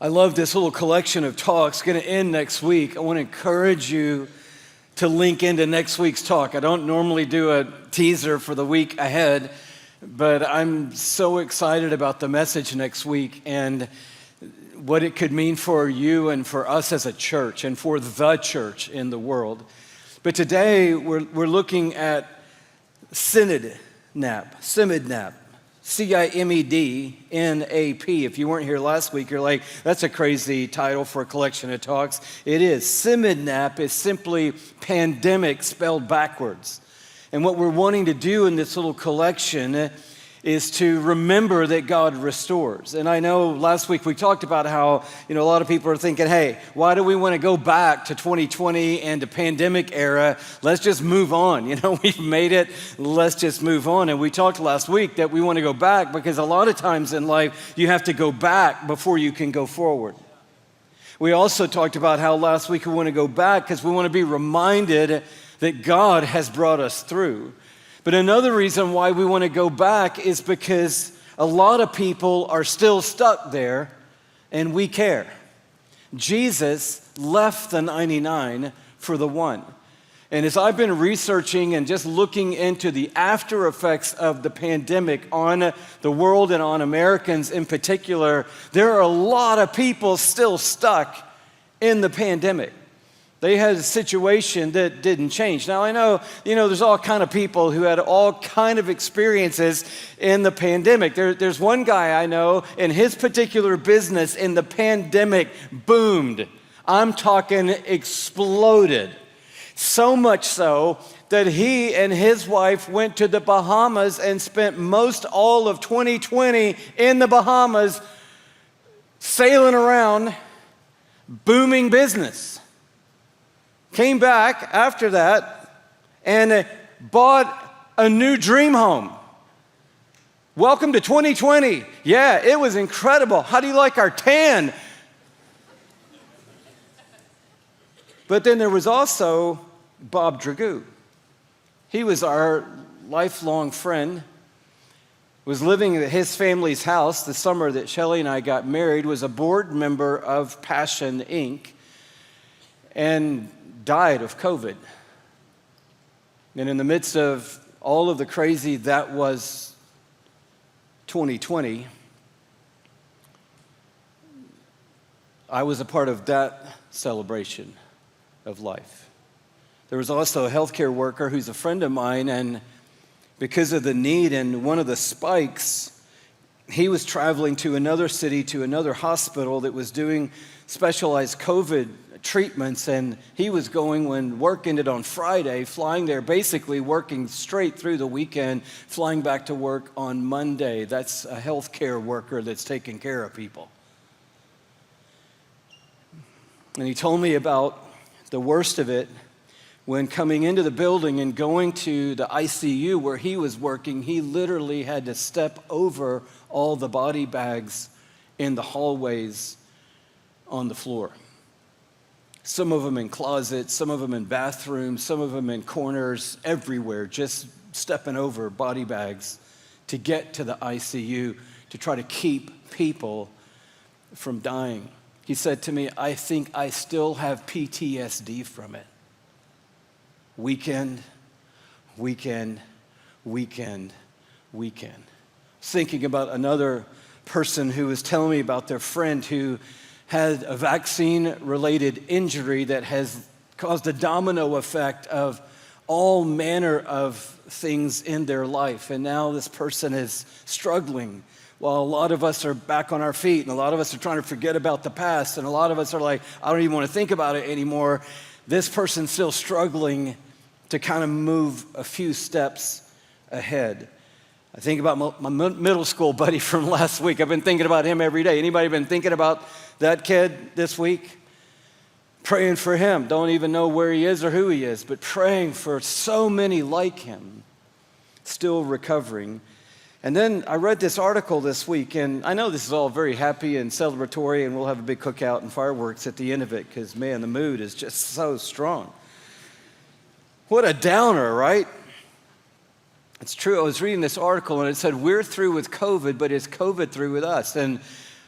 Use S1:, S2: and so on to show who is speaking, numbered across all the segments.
S1: I love this little collection of talks. Going to end next week. I want to encourage you to link into next week's talk. I don't normally do a teaser for the week ahead, but I'm so excited about the message next week and what it could mean for you and for us as a church and for the church in the world. But today we're looking at Cimednap. Cimednap. If you weren't here last week, you're like, that's a crazy title for a collection of talks. It is. Cimednap is simply pandemic spelled backwards. And what we're wanting to do in this little collection is to remember that God restores. And I know last week we talked about how, a lot of people are thinking, hey, why do we want to go back to 2020 and the pandemic era? Let's just move on. We've made it. Let's just move on. And we talked last week that we want to go back because a lot of times in life, you have to go back before you can go forward. We also talked about how last week we want to go back because we want to be reminded that God has brought us through. But another reason why we want to go back is because a lot of people are still stuck there and we care. Jesus left the 99 for the one. And as I've been researching and just looking into the after effects of the pandemic on the world and on Americans in particular, there are a lot of people still stuck in the pandemic. They had a situation that didn't change. Now, I know, there's all kind of people who had all kind of experiences in the pandemic. There's one guy I know, in his particular business, in the pandemic boomed. I'm talking exploded. So much so that he and his wife went to the Bahamas and spent most all of 2020 in the Bahamas, sailing around, booming business. Came back after that and bought a new dream home. Welcome to 2020. Yeah, it was incredible. How do you like our tan? But then there was also Bob Dragoo. He was our lifelong friend, was living at his family's house the summer that Shelley and I got married, was a board member of Passion, Inc., and died of COVID. And in the midst of all of the crazy that was 2020, I was a part of that celebration of life. There was also a healthcare worker who's a friend of mine, and because of the need and one of the spikes, he was traveling to another city, to another hospital that was doing specialized COVID treatments, and he was going when work ended on Friday, flying there, basically working straight through the weekend, flying back to work on Monday. That's a healthcare worker that's taking care of people. And he told me about the worst of it when coming into the building and going to the ICU where he was working, he literally had to step over all the body bags in the hallways on the floor. Some of them in closets, some of them in bathrooms, some of them in corners, everywhere, just stepping over body bags to get to the ICU to try to keep people from dying. He said to me, I think I still have PTSD from it. Weekend. Thinking about another person who was telling me about their friend who had a vaccine-related injury that has caused a domino effect of all manner of things in their life. And now this person is struggling while a lot of us are back on our feet and a lot of us are trying to forget about the past and a lot of us are like, I don't even want to think about it anymore. This person's still struggling to kind of move a few steps ahead. I think about my middle school buddy from last week. I've been thinking about him every day. Anybody been thinking about that kid this week? Praying for him. Don't even know where he is or who he is, but praying for so many like him, still recovering. And then I read this article this week, and I know this is all very happy and celebratory, and we'll have a big cookout and fireworks at the end of it because, man, the mood is just so strong. What a downer, right? It's true. I was reading this article and it said, we're through with COVID, but is COVID through with us? And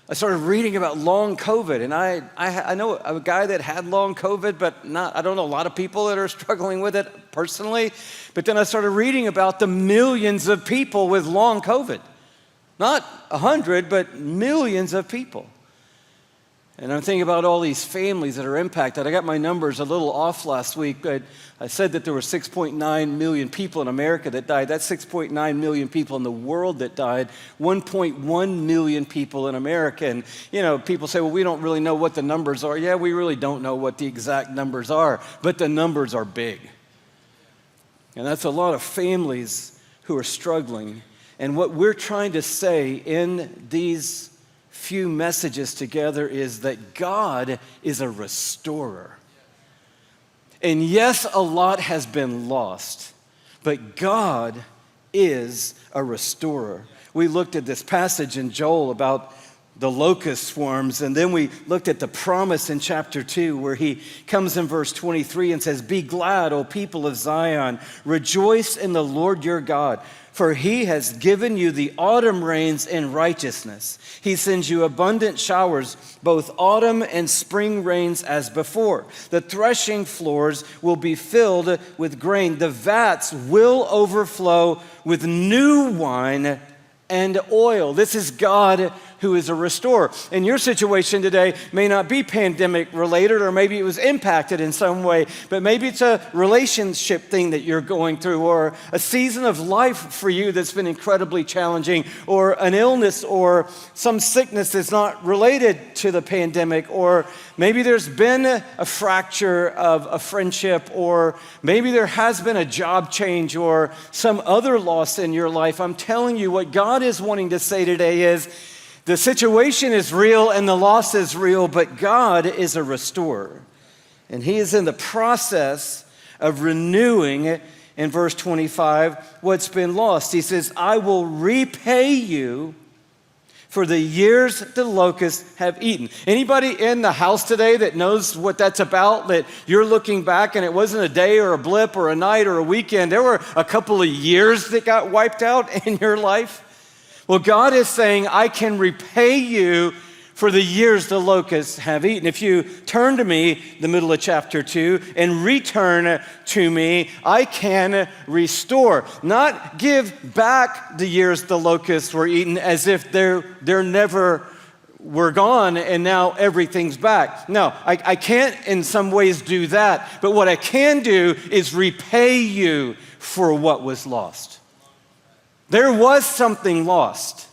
S1: I started reading about long COVID, and I know a guy that had long COVID, but I don't know a lot of people that are struggling with it personally. But then I started reading about the millions of people with long COVID. Not 100, but millions of people. And I'm thinking about all these families that are impacted. I got my numbers a little off last week, but I said that there were 6.9 million people in America that died. That's 6.9 million people in the world that died. 1.1 million people in America. And, people say, well, we don't really know what the numbers are. Yeah, we really don't know what the exact numbers are, but the numbers are big. And that's a lot of families who are struggling. And what we're trying to say in these few messages together is that God is a restorer. And yes, a lot has been lost, but God is a restorer. We looked at this passage in Joel about the locust swarms, and then we looked at the promise in chapter 2 where he comes in verse 23 and says, "Be glad, O people of Zion, rejoice in the Lord your God. For he has given you the autumn rains in righteousness. He sends you abundant showers, both autumn and spring rains as before. The threshing floors will be filled with grain. The vats will overflow with new wine and oil." This is God who is a restorer. And your situation today may not be pandemic related, or maybe it was impacted in some way, but maybe it's a relationship thing that you're going through, or a season of life for you that's been incredibly challenging, or an illness or some sickness that's not related to the pandemic, or maybe there's been a fracture of a friendship, or maybe there has been a job change or some other loss in your life. I'm telling you, what God is wanting to say today is, the situation is real and the loss is real, but God is a restorer. And he is in the process of renewing, in verse 25, what's been lost. He says, "I will repay you for the years the locusts have eaten." Anybody in the house today that knows what that's about, that you're looking back and it wasn't a day or a blip or a night or a weekend, there were a couple of years that got wiped out in your life? Well, God is saying, I can repay you for the years the locusts have eaten. If you turn to me, the middle of chapter 2, and return to me, I can restore. Not give back the years the locusts were eaten as if they're never were gone and now everything's back. No, I can't in some ways do that. But what I can do is repay you for what was lost. There was something lost,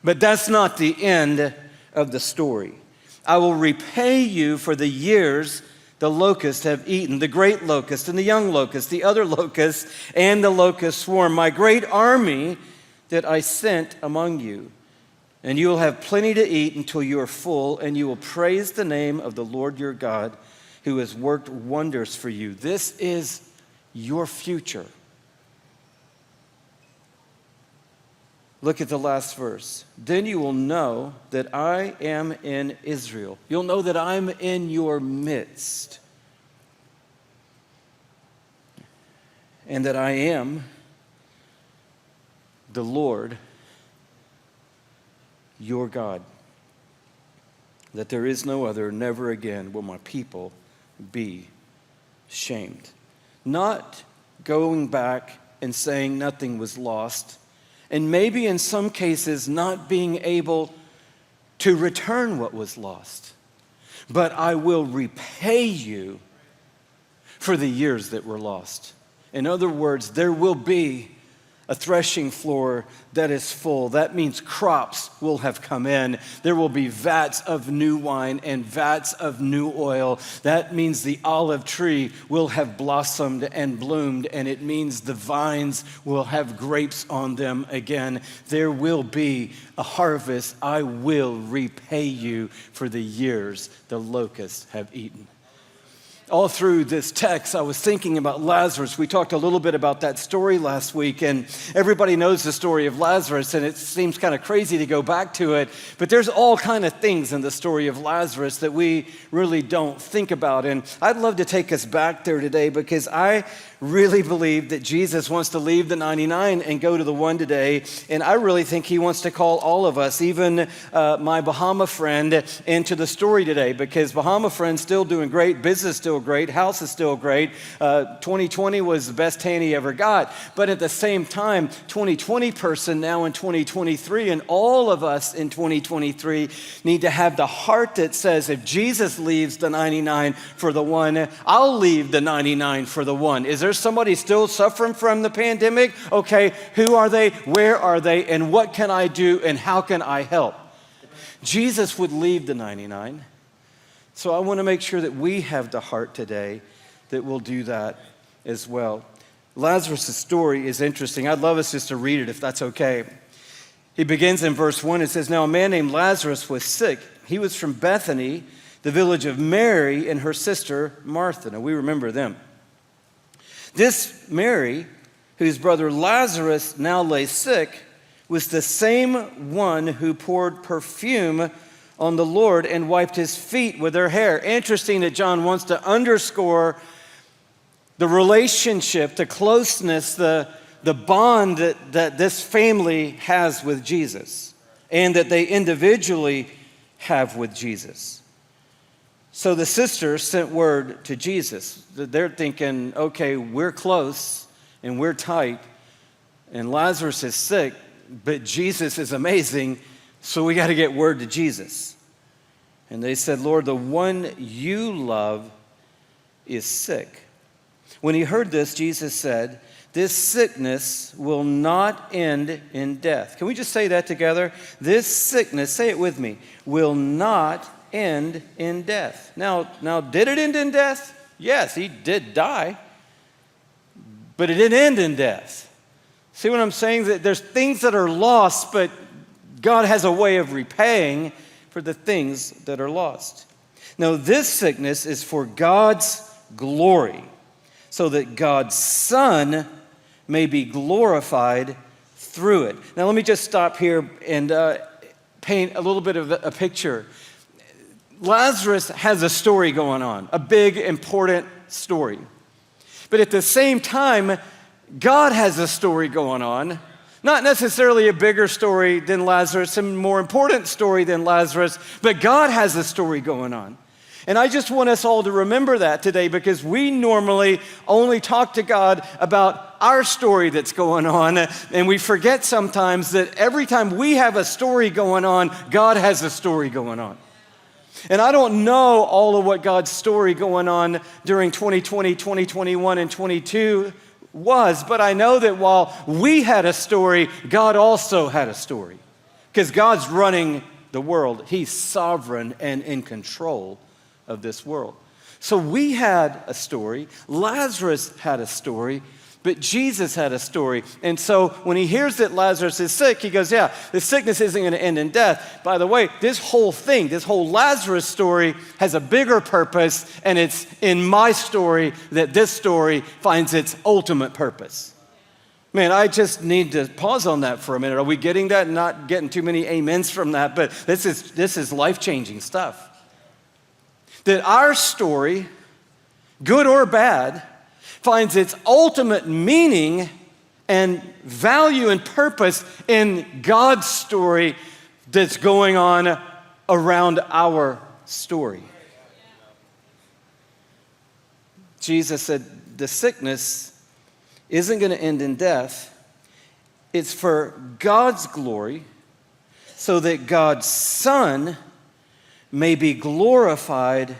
S1: but that's not the end of the story. I will repay you for the years the locusts have eaten, the great locust and the young locust, the other locusts and the locust swarm, my great army that I sent among you. And you will have plenty to eat until you are full, and you will praise the name of the Lord your God, who has worked wonders for you. This is your future. Look at the last verse. Then you will know that I am in Israel. You'll know that I'm in your midst. And that I am the Lord your God. That there is no other, never again will my people be shamed. Not going back and saying nothing was lost, and maybe in some cases not being able to return what was lost. But I will repay you for the years that were lost. In other words, there will be a threshing floor that is full. That means crops will have come in. There will be vats of new wine and vats of new oil. That means the olive tree will have blossomed and bloomed, and it means the vines will have grapes on them again. There will be a harvest. I will repay you for the years the locusts have eaten. All through this text, I was thinking about Lazarus. We talked a little bit about that story last week, and everybody knows the story of Lazarus, and it seems kind of crazy to go back to it, but there's all kind of things in the story of Lazarus that we really don't think about, and I'd love to take us back there today because I really believe that Jesus wants to leave the 99 and go to the one today. And I really think he wants to call all of us, even my Bahama friend, into the story today, because Bahama friend's still doing great, business still great, house is still great. 2020 was the best tan he ever got. But at the same time, 2020 person now in 2023, and all of us in 2023 need to have the heart that says, if Jesus leaves the 99 for the one, I'll leave the 99 for the one. Is there somebody still suffering from the pandemic? Okay, who are they? Where are they? And what can I do? And how can I help? Jesus would leave the 99. So I want to make sure that we have the heart today that will do that as well. Lazarus' story is interesting. I'd love us just to read it if that's okay. He begins in verse 1. It says, "Now a man named Lazarus was sick. He was from Bethany, the village of Mary and her sister Martha." Now we remember them. This Mary, whose brother Lazarus now lay sick, was the same one who poured perfume on the Lord and wiped his feet with her hair. Interesting that John wants to underscore the relationship, the closeness, the bond that this family has with Jesus and that they individually have with Jesus. So the sisters sent word to Jesus. They're thinking, okay, we're close and we're tight and Lazarus is sick, but Jesus is amazing, so we got to get word to Jesus. And they said, "Lord, the one you love is sick." When he heard this, Jesus said, "This sickness will not end in death." Can we just say that together? This sickness, say it with me, will not end in death. Now, did it end in death? Yes, he did die, but it didn't end in death. See what I'm saying? That there's things that are lost, but God has a way of repaying for the things that are lost. Now, this sickness is for God's glory, so that God's Son may be glorified through it. Now, let me just stop here and paint a little bit of a picture. Lazarus has a story going on, a big, important story. But at the same time, God has a story going on. Not necessarily a bigger story than Lazarus, a more important story than Lazarus, but God has a story going on. And I just want us all to remember that today, because we normally only talk to God about our story that's going on, and we forget sometimes that every time we have a story going on, God has a story going on. And I don't know all of what God's story going on during 2020, 2021, and 22 was, but I know that while we had a story, God also had a story. Because God's running the world. He's sovereign and in control of this world. So we had a story, Lazarus had a story, but Jesus had a story. And so when he hears that Lazarus is sick, he goes, yeah, the sickness isn't going to end in death. By the way, this whole thing, this whole Lazarus story has a bigger purpose, and it's in my story that this story finds its ultimate purpose. Man, I just need to pause on that for a minute. Are we getting that? Not getting too many amens from that, but this is life-changing stuff. That our story, good or bad, finds its ultimate meaning and value and purpose in God's story that's going on around our story. Jesus said the sickness isn't going to end in death. It's for God's glory, so that God's Son may be glorified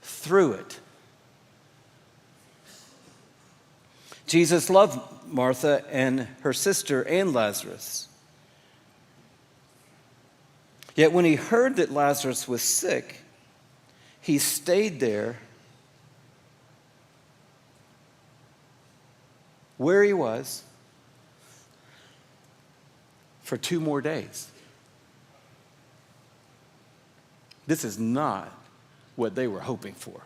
S1: through it. Jesus loved Martha and her sister and Lazarus. Yet when he heard that Lazarus was sick, he stayed there where he was for 2 more days. This is not what they were hoping for.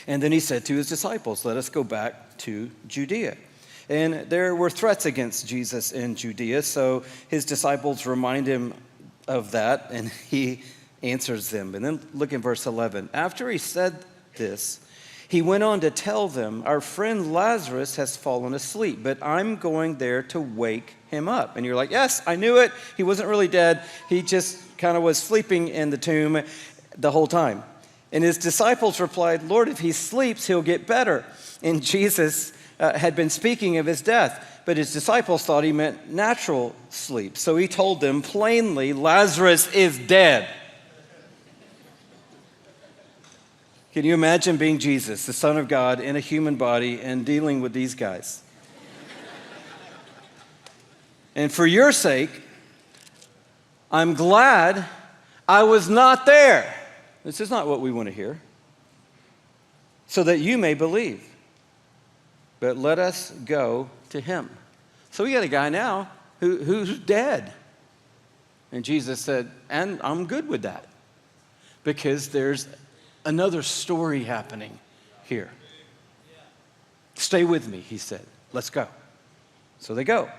S1: And then he said to his disciples, "Let us go back to Judea." And there were threats against Jesus in Judea, so his disciples remind him of that, and he answers them. And then look in verse 11. After he said this, He went on to tell them, our friend Lazarus has fallen asleep, but I'm going there to wake him up. And you're like, yes, I knew it. He wasn't really dead. He just kind of was sleeping in the tomb the whole time. And his disciples replied, Lord, if he sleeps, he'll get better. And Jesus had been speaking of his death, but his disciples thought he meant natural sleep. So he told them plainly, Lazarus is dead. Can you imagine being Jesus, the Son of God, in a human body and dealing with these guys? And for your sake, I'm glad I was not there. This is not what we want to hear. So that you may believe. But let us go to him. So we got a guy now who's dead. And Jesus said, and I'm good with that. Because there's another story happening here. Stay with me, he said. Let's go. So they go.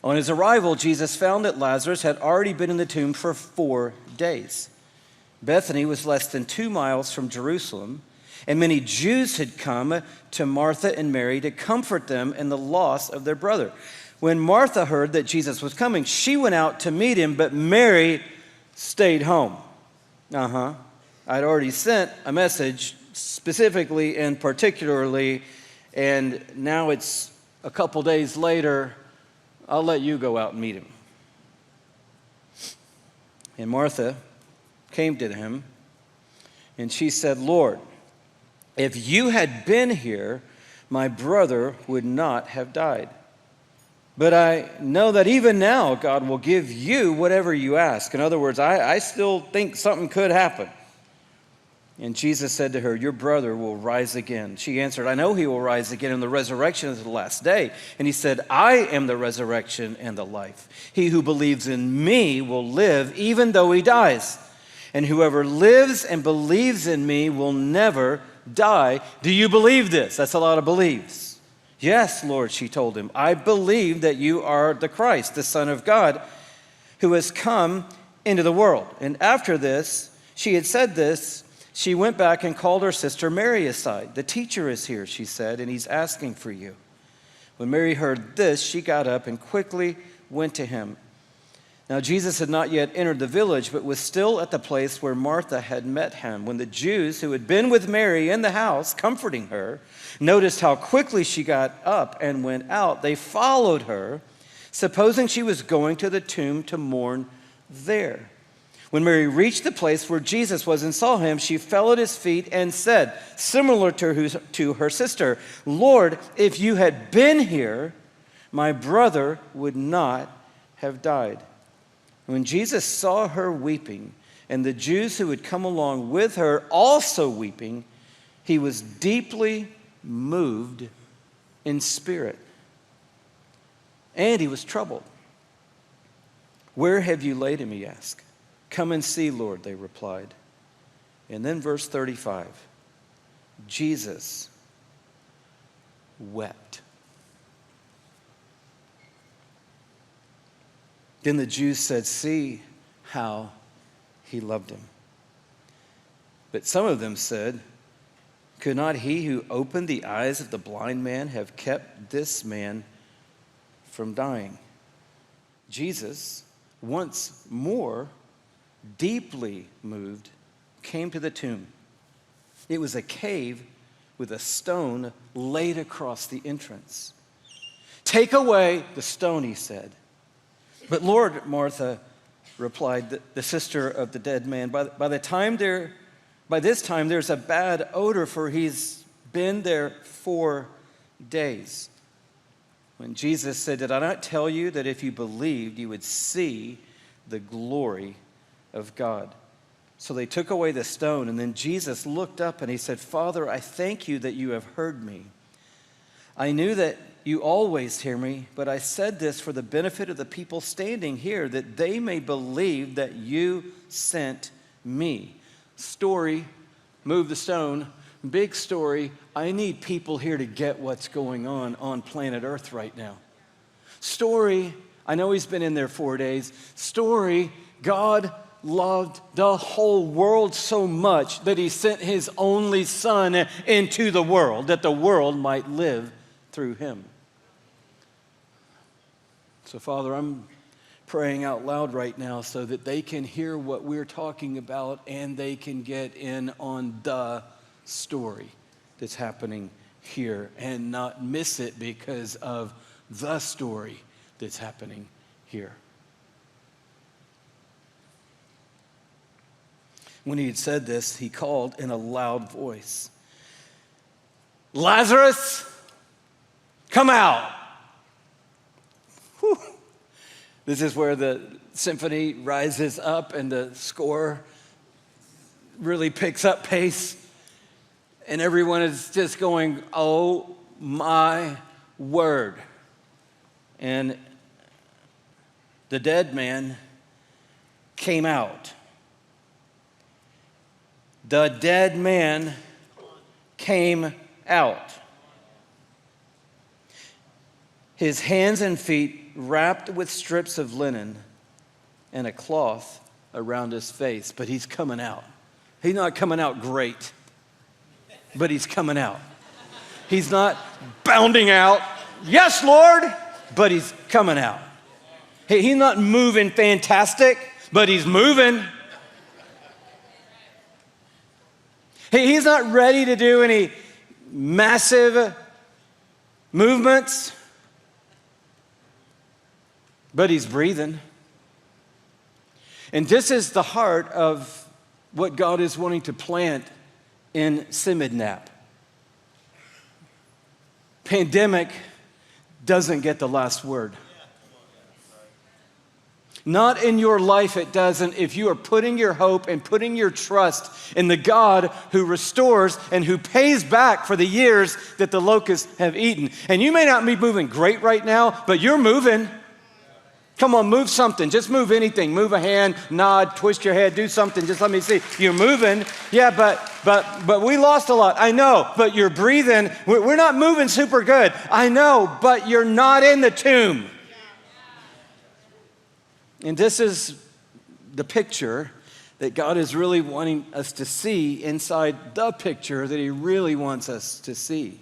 S1: On his arrival, Jesus found that Lazarus had already been in the tomb for 4 days. Bethany was less than 2 miles from Jerusalem, and many Jews had come to Martha and Mary to comfort them in the loss of their brother. When Martha heard that Jesus was coming, she went out to meet him, but Mary stayed home. I'd already sent a message specifically and particularly, and now it's a couple days later. I'll let you go out and meet him. And Martha came to him, and she said, Lord, if you had been here, my brother would not have died. But I know that even now God will give you whatever you ask. In other words, I still think something could happen. And Jesus said to her, your brother will rise again. She answered, I know he will rise again in the resurrection of the last day. And he said, I am the resurrection and the life. He who believes in me will live even though he dies. And whoever lives and believes in me will never die. Do you believe this? That's a lot of believes. Yes, Lord, she told him. I believe that you are the Christ, the Son of God, who has come into the world. And after this, she had said this, she went back and called her sister Mary aside. The teacher is here, she said, and he's asking for you. When Mary heard this, she got up and quickly went to him. Now, Jesus had not yet entered the village, but was still at the place where Martha had met him. When the Jews who had been with Mary in the house, comforting her, noticed how quickly she got up and went out, they followed her, supposing she was going to the tomb to mourn there. When Mary reached the place where Jesus was and saw him, she fell at his feet and said, similar to her sister, Lord, if you had been here, my brother would not have died. When Jesus saw her weeping, and the Jews who had come along with her also weeping, he was deeply moved in spirit. And he was troubled. Where have you laid him, he asked. Come and see, Lord, they replied. And then verse 35, Jesus wept. Then the Jews said, see how he loved him. But some of them said, could not he who opened the eyes of the blind man have kept this man from dying? Jesus, once more deeply moved, came to the tomb. It was a cave with a stone laid across the entrance. Take away the stone, he said. But Lord, Martha replied, the sister of the dead man, by this time there's a bad odor, for he's been there 4 days. When Jesus said, did I not tell you that if you believed, you would see the glory of God? So they took away the stone, and then Jesus looked up and he said, Father, I thank you that you have heard me. I knew that you always hear me, but I said this for the benefit of the people standing here, that they may believe that you sent me. Story, move the stone. Big story. I need people here to get what's going on planet Earth right now. Story, I know he's been in there 4 days. Story, God loved the whole world so much that he sent his only Son into the world, that the world might live through him. So, Father, I'm praying out loud right now so that they can hear what we're talking about and they can get in on the story that's happening here and not miss it because of the story that's happening here. When he had said this, he called in a loud voice, "Lazarus, come out." Whew. This is where the symphony rises up and the score really picks up pace. And everyone is just going, "Oh my word." And the dead man came out. The dead man came out. His hands and feet wrapped with strips of linen and a cloth around his face. But he's coming out. He's not coming out great, but he's coming out. He's not bounding out, "Yes, Lord," but he's coming out. He's not moving fantastic, but he's moving. He's not ready to do any massive movements, but he's breathing. And this is the heart of what God is wanting to plant in Simidnap. Pandemic doesn't get the last word. Not in your life, it doesn't, if you are putting your hope and putting your trust in the God who restores and who pays back for the years that the locusts have eaten. And you may not be moving great right now, but you're moving. Come on, move something. Just move anything. Move a hand, nod, twist your head, do something. Just let me see. You're moving. Yeah, but we lost a lot. I know, but you're breathing. We're not moving super good. I know, but you're not in the tomb. And this is the picture that God is really wanting us to see inside the picture that he really wants us to see.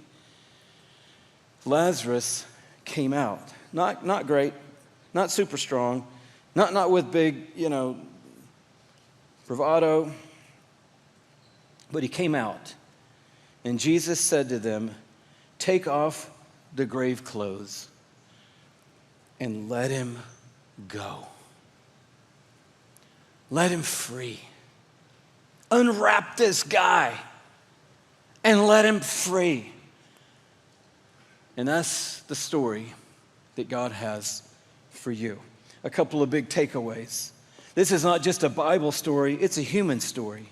S1: Lazarus came out. Not great, not super strong, not with big, bravado, but he came out. And Jesus said to them, "Take off the grave clothes and let him go." Let him free. Unwrap this guy and let him free. And that's the story that God has for you. A couple of big takeaways. This is not just a Bible story, it's a human story.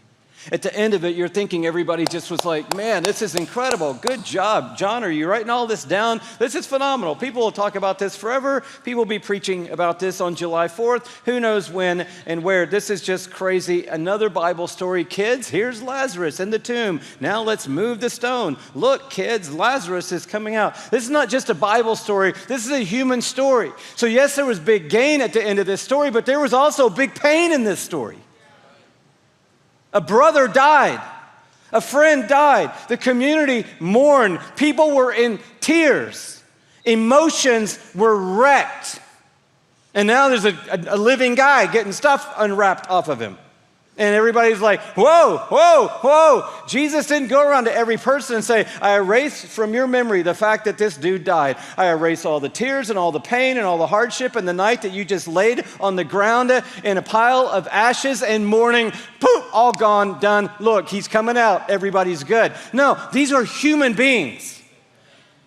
S1: At the end of it, you're thinking everybody just was like, "Man, this is incredible. Good job. John, are you writing all this down? This is phenomenal. People will talk about this forever. People will be preaching about this on July 4th. Who knows when and where. This is just crazy. Another Bible story. Kids, here's Lazarus in the tomb. Now let's move the stone. Look, kids, Lazarus is coming out." This is not just a Bible story. This is a human story. So yes, there was big gain at the end of this story, but there was also big pain in this story. A brother died. A friend died. The community mourned. People were in tears. Emotions were wrecked. And now there's a living guy getting stuff unwrapped off of him. And everybody's like, "Whoa, whoa, whoa." Jesus didn't go around to every person and say, "I erase from your memory the fact that this dude died. I erase all the tears and all the pain and all the hardship and the night that you just laid on the ground in a pile of ashes and mourning. Poof, all gone, done. Look, he's coming out. Everybody's good." No, these are human beings.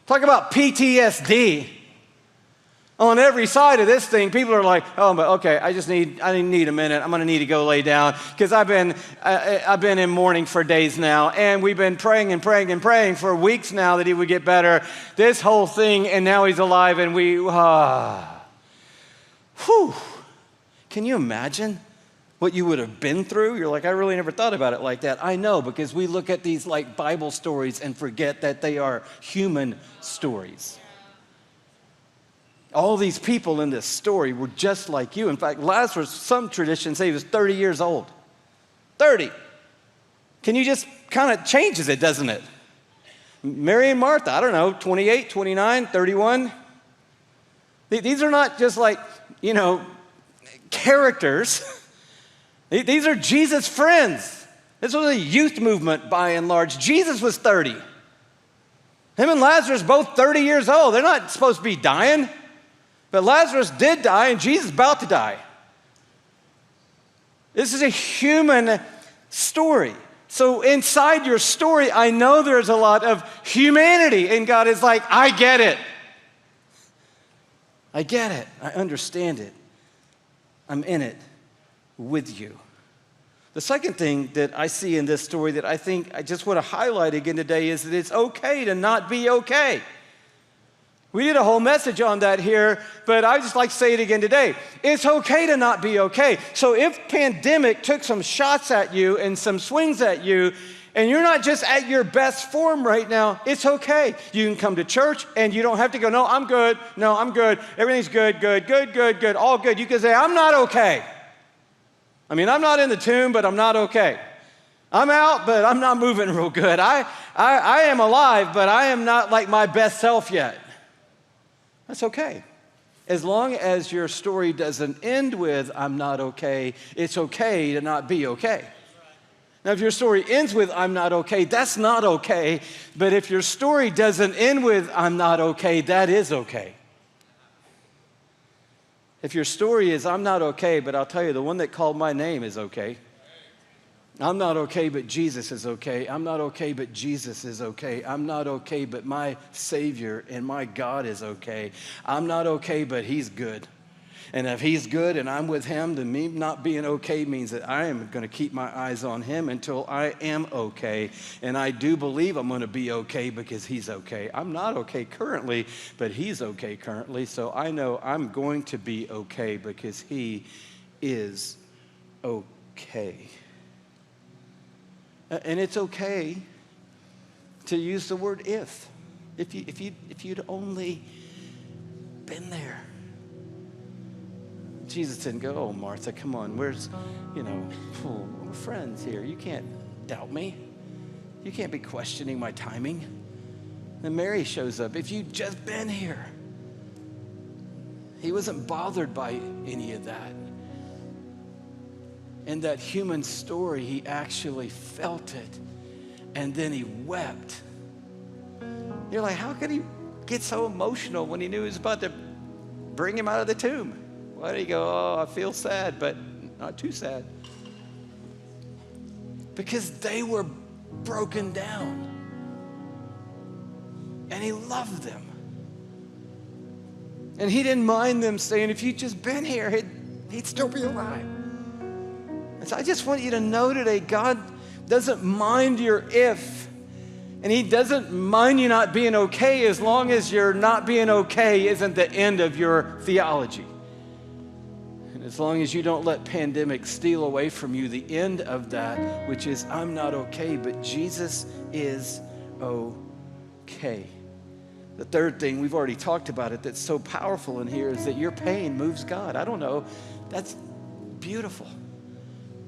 S1: Talk about PTSD. On every side of this thing, people are like, "Oh, but okay, I need a minute. I'm going to need to go lay down because I've been in mourning for days now, and we've been praying and praying and praying for weeks now that he would get better. This whole thing, and now he's alive, and Whew. Can you imagine what you would have been through? You're like, "I really never thought about it like that." I know, because we look at these like Bible stories and forget that they are human stories. All these people in this story were just like you. In fact, Lazarus, some traditions say he was 30 years old. 30. Can you just kind of changes it, doesn't it? Mary and Martha, I don't know, 28, 29, 31. These are not just like, characters. These are Jesus' friends. This was a youth movement by and large. Jesus was 30. Him and Lazarus both 30 years old. They're not supposed to be dying. But Lazarus did die, and Jesus is about to die. This is a human story. So inside your story, I know there's a lot of humanity, and God is like, I get it. I get it. I understand it. I'm in it with you. The second thing that I see in this story that I think I just want to highlight again today is that it's okay to not be okay. We did a whole message on that here, but I just like to say it again today. It's okay to not be okay. So if pandemic took some shots at you and some swings at you, and you're not just at your best form right now, it's okay. You can come to church and you don't have to go, no, I'm good. No, I'm good. Everything's good, all good. You can say, I'm not okay. I'm not in the tomb, but I'm not okay. I'm out, but I'm not moving real good. I am alive, but I am not like my best self yet. That's okay. As long as your story doesn't end with, I'm not okay, it's okay to not be okay. Now, if your story ends with, I'm not okay, that's not okay. But if your story doesn't end with, I'm not okay, that is okay. If your story is, I'm not okay, but I'll tell you, the one that called my name is okay. I'm not okay, but Jesus is okay. I'm not okay, but Jesus is okay. I'm not okay, but my Savior and my God is okay. I'm not okay, but He's good. And if He's good and I'm with Him, then me not being okay means that I am going to keep my eyes on Him until I am okay. And I do believe I'm going to be okay because He's okay. I'm not okay currently, but He's okay currently. So I know I'm going to be okay because He is okay. And it's okay to use the word if you'd only been there. Jesus didn't go, oh, Martha, come on, we're friends here. You can't doubt me. You can't be questioning my timing. And Mary shows up. If you'd just been here. He wasn't bothered by any of that. In that human story, he actually felt it, and then he wept. You're like, how could he get so emotional when he knew he was about to bring him out of the tomb? Why did he go, oh, I feel sad, but not too sad? Because they were broken down, and he loved them. And he didn't mind them saying, if you'd just been here, he'd still be alive. And so I just want you to know today, God doesn't mind your if, and He doesn't mind you not being okay as long as your not being okay isn't the end of your theology. And as long as you don't let pandemic steal away from you the end of that, which is I'm not okay, but Jesus is okay. The third thing, we've already talked about it, that's so powerful in here is that your pain moves God. I don't know, that's beautiful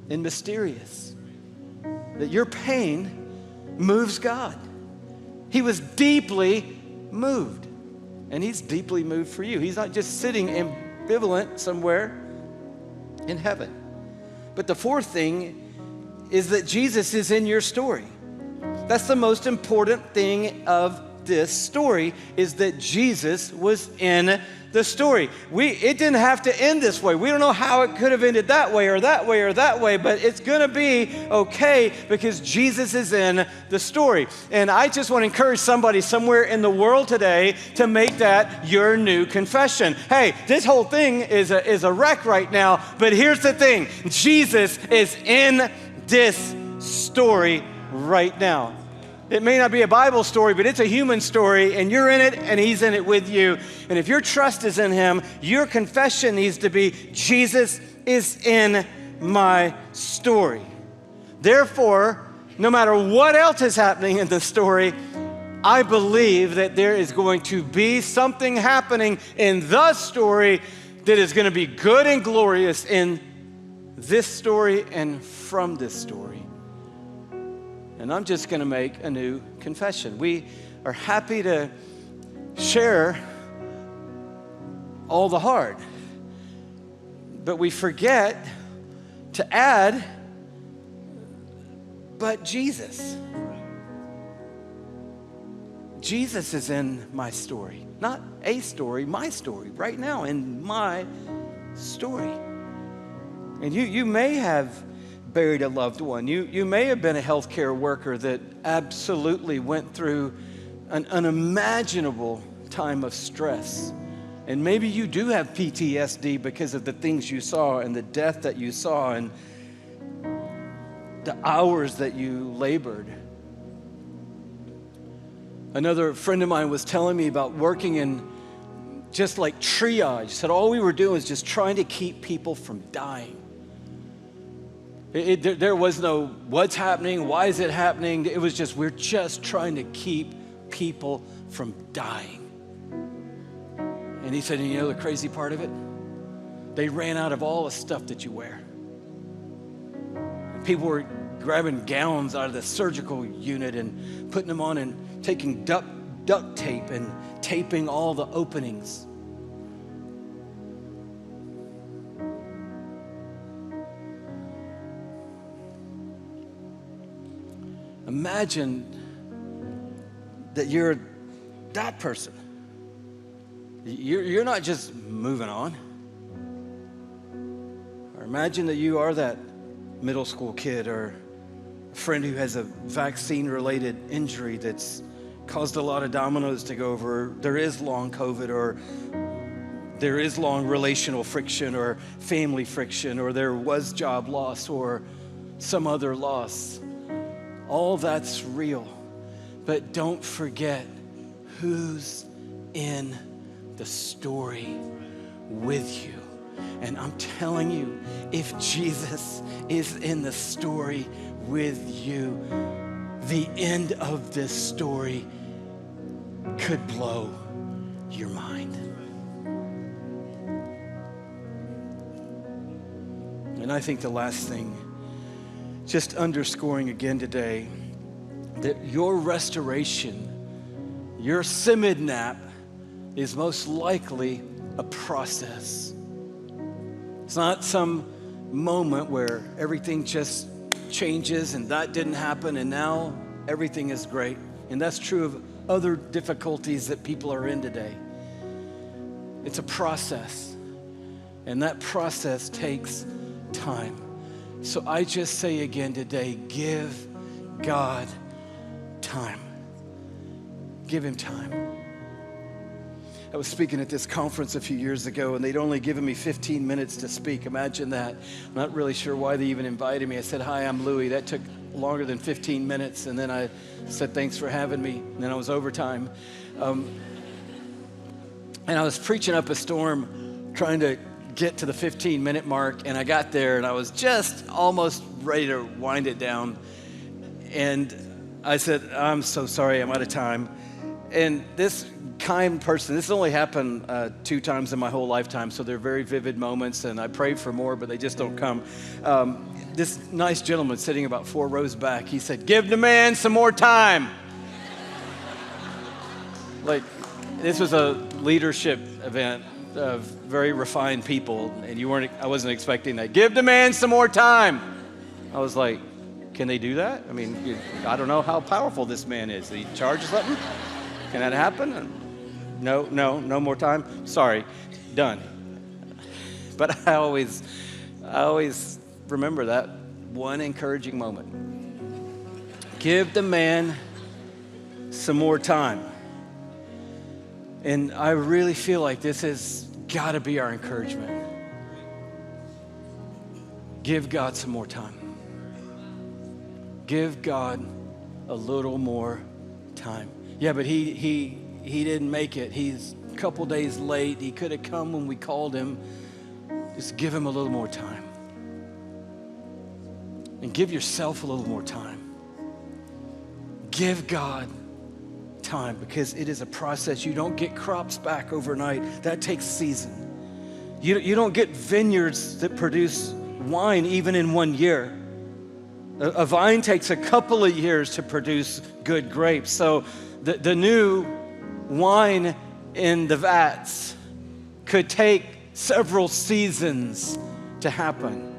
S1: and mysterious. That your pain moves God. He was deeply moved. And He's deeply moved for you. He's not just sitting ambivalent somewhere in heaven. But the fourth thing is that Jesus is in your story. That's the most important thing of this story, is that Jesus was in the story. It didn't have to end this way. We don't know how it could have ended that way or that way or that way, but it's going to be okay because Jesus is in the story. And I just want to encourage somebody somewhere in the world today to make that your new confession. Hey, this whole thing is a wreck right now, but here's the thing. Jesus is in this story right now. It may not be a Bible story, but it's a human story, and you're in it, and He's in it with you. And if your trust is in Him, your confession needs to be, Jesus is in my story. Therefore, no matter what else is happening in the story, I believe that there is going to be something happening in the story that is going to be good and glorious in this story and from this story. And I'm just going to make a new confession. We are happy to share all the hard, but we forget to add, but Jesus. Jesus is in my story. Not a story, my story, right now in my story. And you may have buried a loved one. You may have been a healthcare worker that absolutely went through an unimaginable time of stress. And maybe you do have PTSD because of the things you saw and the death that you saw and the hours that you labored. Another friend of mine was telling me about working in just like triage. Said all we were doing was just trying to keep people from dying. There was no what's happening, why is it happening? It was just, we're just trying to keep people from dying. And he said, and you know the crazy part of it? They ran out of all the stuff that you wear. People were grabbing gowns out of the surgical unit and putting them on and taking duct tape and taping all the openings. Imagine that you're that person. You're not just moving on. Or imagine that you are that middle school kid or a friend who has a vaccine-related injury that's caused a lot of dominoes to go over. There is long COVID, or there is long relational friction or family friction, or there was job loss or some other loss. All that's real. But don't forget who's in the story with you. And I'm telling you, if Jesus is in the story with you, the end of this story could blow your mind. And I think the last thing, just underscoring again today, that your restoration, your simid nap, is most likely a process. It's not some moment where everything just changes and that didn't happen and now everything is great. And that's true of other difficulties that people are in today. It's a process, and that process takes time. So I just say again today, give God time. Give him time. I was speaking at this conference a few years ago, and they'd only given me 15 minutes to speak. Imagine that. I'm not really sure why they even invited me. I said, hi, I'm Louie. That took longer than 15 minutes, and then I said, thanks for having me, and then I was overtime. And I was preaching up a storm, trying to get to the 15-minute mark, and I got there, and I was just almost ready to wind it down. And I said, I'm so sorry, I'm out of time. And this kind person, this only happened 2 times in my whole lifetime, so they're very vivid moments, and I prayed for more, but they just don't come. This nice gentleman sitting about 4 rows back, he said, give the man some more time. Like, this was a leadership event of very refined people, and I wasn't expecting that. Give the man some more time. I was like, can they do that? I mean, I don't know how powerful this man is. He charges something? Can that happen? No more time? Sorry, done. But I always remember that one encouraging moment. Give the man some more time. And I really feel like this has got to be our encouragement. Give God some more time. Give God a little more time. Yeah, but he didn't make it. He's a couple days late. He could have come when we called him. Just give him a little more time. And give yourself a little more time. Give God time because it is a process. You don't get crops back overnight. That takes season. You don't get vineyards that produce wine even in 1 year. A vine takes a couple of years to produce good grapes. So the new wine in the vats could take several seasons to happen.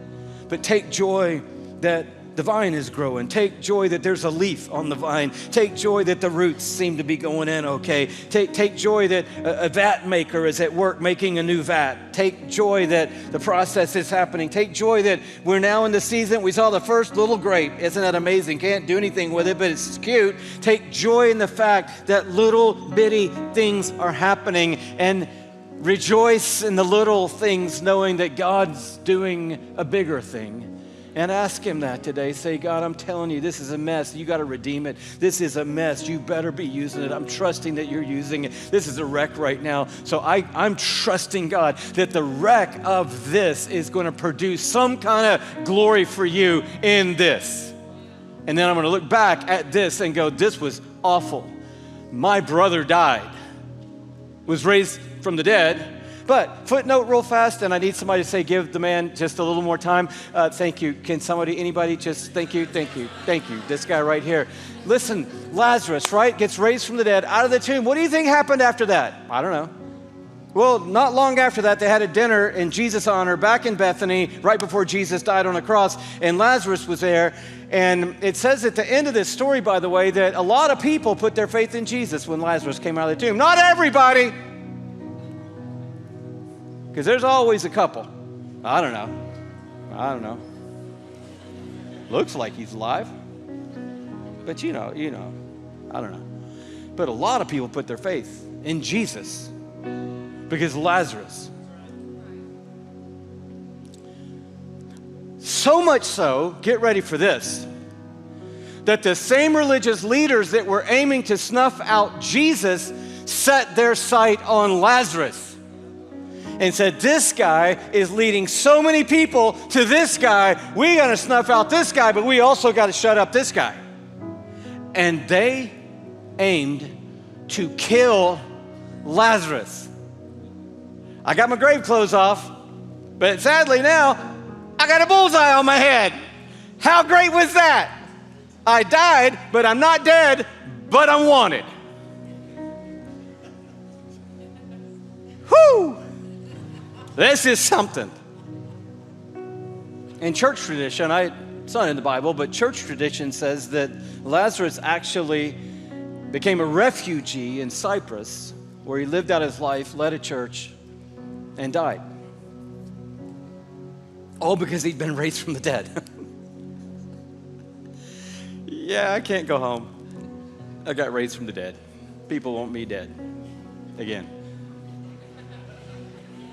S1: But take joy that the vine is growing. Take joy that there's a leaf on the vine. Take joy that the roots seem to be going in okay. Take joy that a vat maker is at work making a new vat. Take joy that the process is happening. Take joy that we're now in the season. We saw the first little grape. Isn't that amazing? Can't do anything with it, but it's cute. Take joy in the fact that little bitty things are happening, and rejoice in the little things knowing that God's doing a bigger thing. And ask him that today. Say, God, I'm telling you, this is a mess. You got to redeem it. This is a mess. You better be using it. I'm trusting that you're using it. This is a wreck right now. So I'm trusting, God, that the wreck of this is going to produce some kind of glory for you in this. And then I'm going to look back at this and go, this was awful. My brother died, was raised from the dead. But footnote real fast, and I need somebody to say, give the man just a little more time. Thank you. Can somebody, anybody just, thank you. This guy right here. Listen, Lazarus, right, gets raised from the dead out of the tomb. What do you think happened after that? I don't know. Well, not long after that, they had a dinner in Jesus' honor back in Bethany, right before Jesus died on a cross, and Lazarus was there. And it says at the end of this story, by the way, that a lot of people put their faith in Jesus when Lazarus came out of the tomb. Not everybody. Because there's always a couple. I don't know. Looks like he's alive. But you know, I don't know. But a lot of people put their faith in Jesus because Lazarus. So much so, get ready for this, that the same religious leaders that were aiming to snuff out Jesus set their sight on Lazarus. And said, this guy is leading so many people to this guy. We got to snuff out this guy, but we also got to shut up this guy. And they aimed to kill Lazarus. I got my grave clothes off, but sadly now, I got a bullseye on my head. How great was that? I died, but I'm not dead, but I'm wanted. Whew! This is something. In church tradition, it's not in the Bible, but church tradition says that Lazarus actually became a refugee in Cyprus, where he lived out his life, led a church, and died. All because he'd been raised from the dead. Yeah, I can't go home. I got raised from the dead. People want me dead again.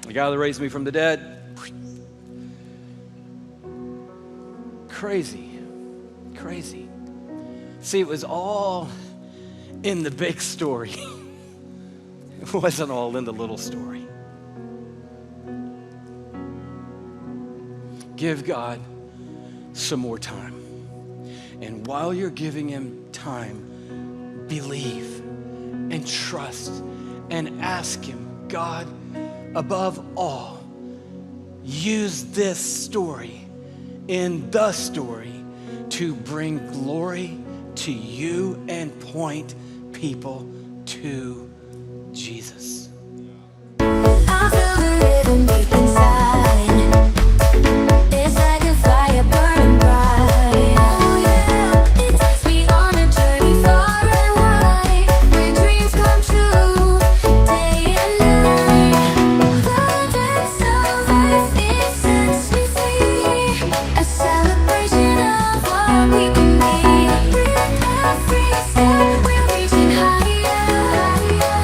S1: The guy that raised me from the dead, crazy. See, it was all in the big story. It wasn't all in the little story. Give God some more time. And while you're giving him time, believe and trust and ask him, God, above all, use this story in the story to bring glory to you and point people to Jesus.
S2: I feel the rhythm deep inside. It's like a fire burning bright. Oh yeah, it takes me on a journey far and wide, where dreams come true, day and night. The dance of life, it sets me free, a celebration of what we can be. With every step, we're reaching higher, higher.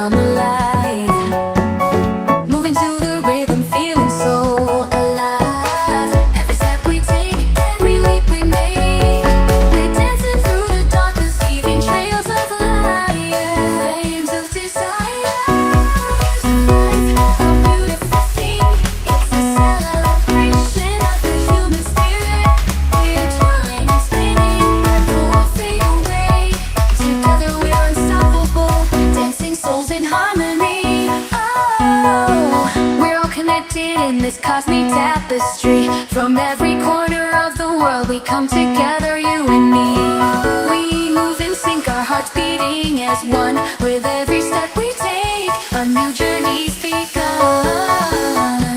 S2: come alive. Moving to the rhythm, feeling so alive. Every step we take, every leap we make, we're dancing through the darkness, leaving trails of light. Flames of desire, a beautiful thing. It's a celebration of the human spirit. We're twirling and spinning, but won't fade away. Together we're unstoppable, dancing souls in harmony. Oh, we're all connected in this cosmic tapestry. From every corner of the world we come together, you and me. We move in sync, our hearts beating as one. With every step we take, a new journey's begun.